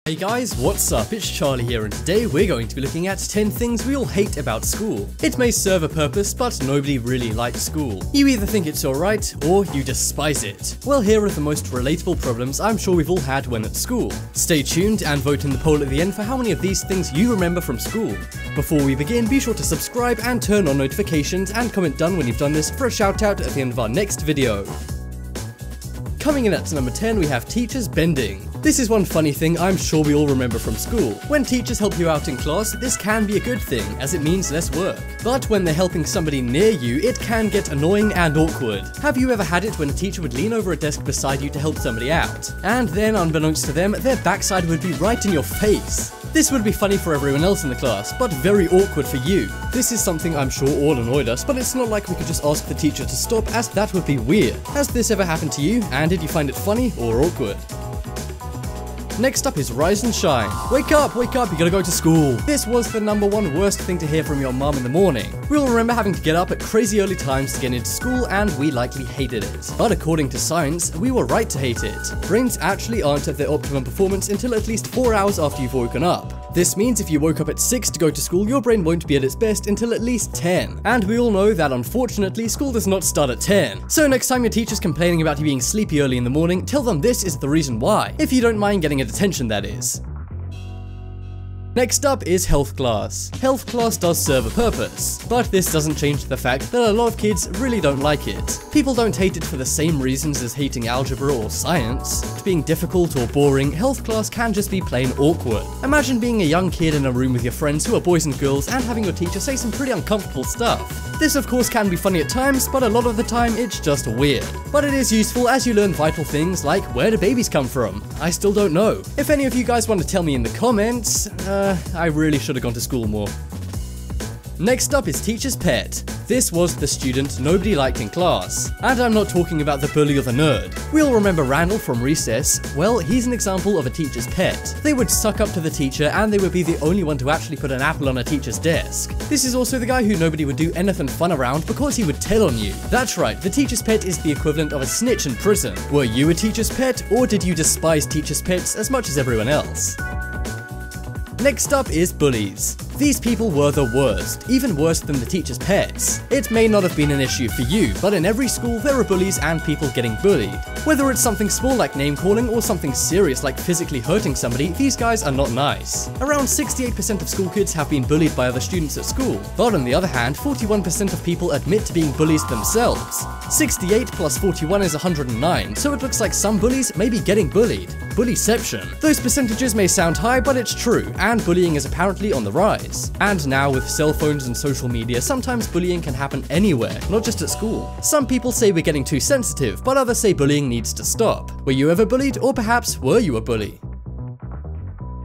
Hey guys, what's up? It's Charlie here, and today we're going to be looking at 10 things we all hate about school. It may serve a purpose, but nobody really likes school. You either think it's alright, or you despise it. Well, here are the most relatable problems I'm sure we've all had when at school. Stay tuned and vote in the poll at the end for how many of these things you remember from school. Before we begin, be sure to subscribe and turn on notifications, and comment done when you've done this for a shout out at the end of our next video. Coming in at number 10, we have teachers bending. This is one funny thing I'm sure we all remember from school. When teachers help you out in class, this can be a good thing, as it means less work. But when they're helping somebody near you, it can get annoying and awkward. Have you ever had it when a teacher would lean over a desk beside you to help somebody out? And then, unbeknownst to them, their backside would be right in your face. This would be funny for everyone else in the class, but very awkward for you. This is something I'm sure all annoyed us, but it's not like we could just ask the teacher to stop, as that would be weird. Has this ever happened to you, and did you find it funny or awkward? Next up is rise and shine. Wake up, you gotta go to school. This was the #1 worst thing to hear from your mom in the morning. We all remember having to get up at crazy early times to get into school, and we likely hated it. But according to science, we were right to hate it. Brains actually aren't at their optimum performance until at least 4 hours after you've woken up. This means if you woke up at 6 to go to school, your brain won't be at its best until at least 10. And we all know that unfortunately, school does not start at 10. So next time your teacher's complaining about you being sleepy early in the morning, tell them this is the reason why. If you don't mind getting a detention, that is. Next up is health class. Health class does serve a purpose, but this doesn't change the fact that a lot of kids really don't like it. People don't hate it for the same reasons as hating algebra or science. Being difficult or boring, health class can just be plain awkward. Imagine being a young kid in a room with your friends who are boys and girls and having your teacher say some pretty uncomfortable stuff. This of course can be funny at times, but a lot of the time it's just weird. But it is useful as you learn vital things like where do babies come from? I still don't know. If any of you guys want to tell me in the comments, I really should have gone to school more. Next up is teacher's pet. This was the student nobody liked in class. And I'm not talking about the bully or the nerd. We all remember Randall from Recess. Well, he's an example of a teacher's pet. They would suck up to the teacher, and they would be the only one to actually put an apple on a teacher's desk. This is also the guy who nobody would do anything fun around because he would tell on you. That's right, the teacher's pet is the equivalent of a snitch in prison. Were you a teacher's pet, or did you despise teacher's pets as much as everyone else? Next up is bullies. These people were the worst, even worse than the teacher's pets. It may not have been an issue for you, but in every school there are bullies and people getting bullied. Whether it's something small like name calling or something serious like physically hurting somebody, these guys are not nice. Around 68% of school kids have been bullied by other students at school, but on the other hand, 41% of people admit to being bullies themselves. 68 plus 41 is 109, so it looks like some bullies may be getting bullied. Bullyception. Those percentages may sound high, but it's true, and bullying is apparently on the rise. And now with cell phones and social media, sometimes bullying can happen anywhere, not just at school. Some people say we're getting too sensitive, but others say bullying needs to stop. Were you ever bullied, or perhaps were you a bully?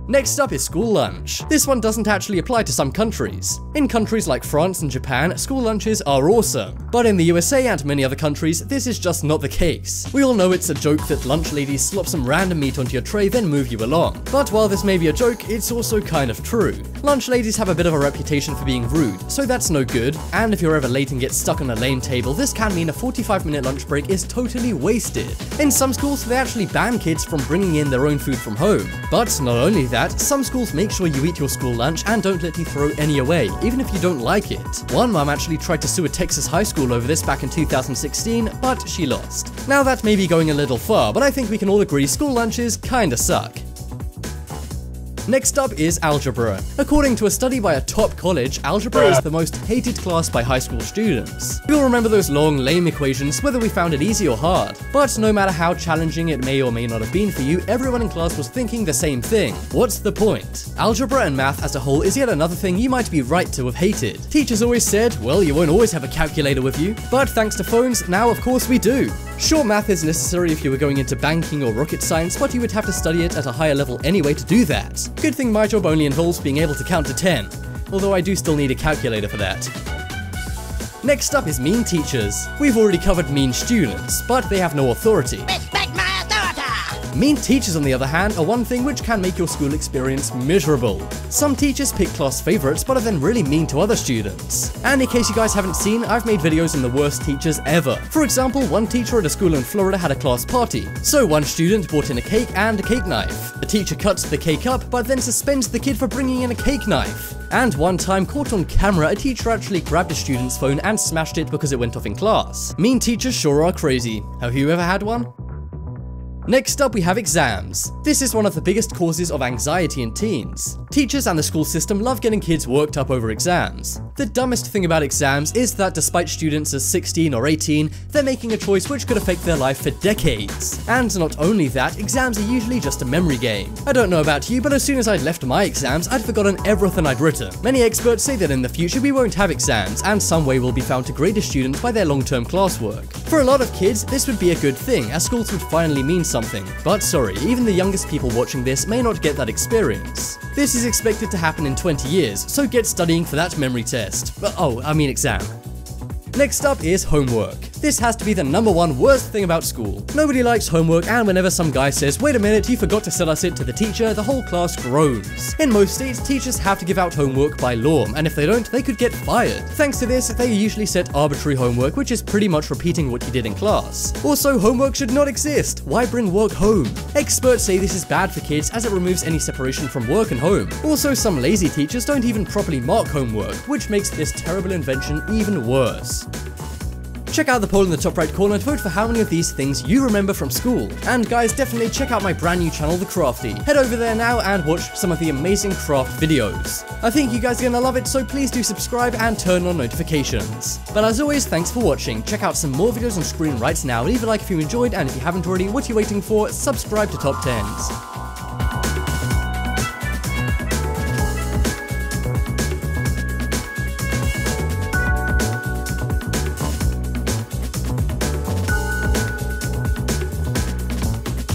Next up is school lunch. This one doesn't actually apply to some countries. In countries like France and Japan, school lunches are awesome. But in the USA and many other countries, this is just not the case. We all know it's a joke that lunch ladies slop some random meat onto your tray then move you along. But while this may be a joke, it's also kind of true. Lunch ladies have a bit of a reputation for being rude, so that's no good. And if you're ever late and get stuck on a lane table, this can mean a 45-minute lunch break is totally wasted. In some schools, they actually ban kids from bringing in their own food from home. But not only that, some schools make sure you eat your school lunch and don't let you throw any away, even if you don't like it. One mom actually tried to sue a Texas high school over this back in 2016, but she lost. Now that may be going a little far, but I think we can all agree school lunches kinda suck. Next up is algebra. According to a study by a top college, algebra is the most hated class by high school students. You'll remember those long, lame equations, whether we found it easy or hard. But no matter how challenging it may or may not have been for you, everyone in class was thinking the same thing. What's the point? Algebra and math as a whole is yet another thing you might be right to have hated. Teachers always said, well, you won't always have a calculator with you. But thanks to phones, now of course we do. Sure, math is necessary if you were going into banking or rocket science, but you would have to study it at a higher level anyway to do that. Good thing my job only involves being able to count to 10, although I do still need a calculator for that. Next up is mean teachers. We've already covered mean students, but they have no authority. Respect my authority! Mean teachers, on the other hand, are one thing which can make your school experience miserable. Some teachers pick class favorites but are then really mean to other students. And in case you guys haven't seen, I've made videos on the worst teachers ever. For example, one teacher at a school in Florida had a class party. So one student brought in a cake and a cake knife. The teacher cuts the cake up but then suspends the kid for bringing in a cake knife. And one time, caught on camera, a teacher actually grabbed a student's phone and smashed it because it went off in class. Mean teachers sure are crazy. Have you ever had one? Next up, we have exams. This is one of the biggest causes of anxiety in teens. Teachers and the school system love getting kids worked up over exams. The dumbest thing about exams is that despite students as 16 or 18, they're making a choice which could affect their life for decades. And not only that, exams are usually just a memory game. I don't know about you, but as soon as I'd left my exams, I'd forgotten everything I'd written. Many experts say that in the future we won't have exams, and some way will be found to grade a student by their long-term classwork. For a lot of kids, this would be a good thing, as schools would finally mean something. But sorry, even the youngest people watching this may not get that experience. This is expected to happen in 20 years, so get studying for that memory test. Exam. Next up is homework. This has to be the #1 worst thing about school. Nobody likes homework, and whenever some guy says, "Wait a minute, you forgot to send us it," to the teacher, the whole class groans. In most states, teachers have to give out homework by law, and if they don't, they could get fired. Thanks to this, they usually set arbitrary homework, which is pretty much repeating what you did in class. Also, homework should not exist. Why bring work home? Experts say this is bad for kids as it removes any separation from work and home. Also, some lazy teachers don't even properly mark homework, which makes this terrible invention even worse. Check out the poll in the top right corner to vote for how many of these things you remember from school. And guys, definitely check out my brand new channel, The Crafty. Head over there now and watch some of the amazing craft videos. I think you guys are gonna love it, so please do subscribe and turn on notifications. But as always, thanks for watching. Check out some more videos on screen right now. Leave a like if you enjoyed, and if you haven't already, what are you waiting for? Subscribe to Top 10s.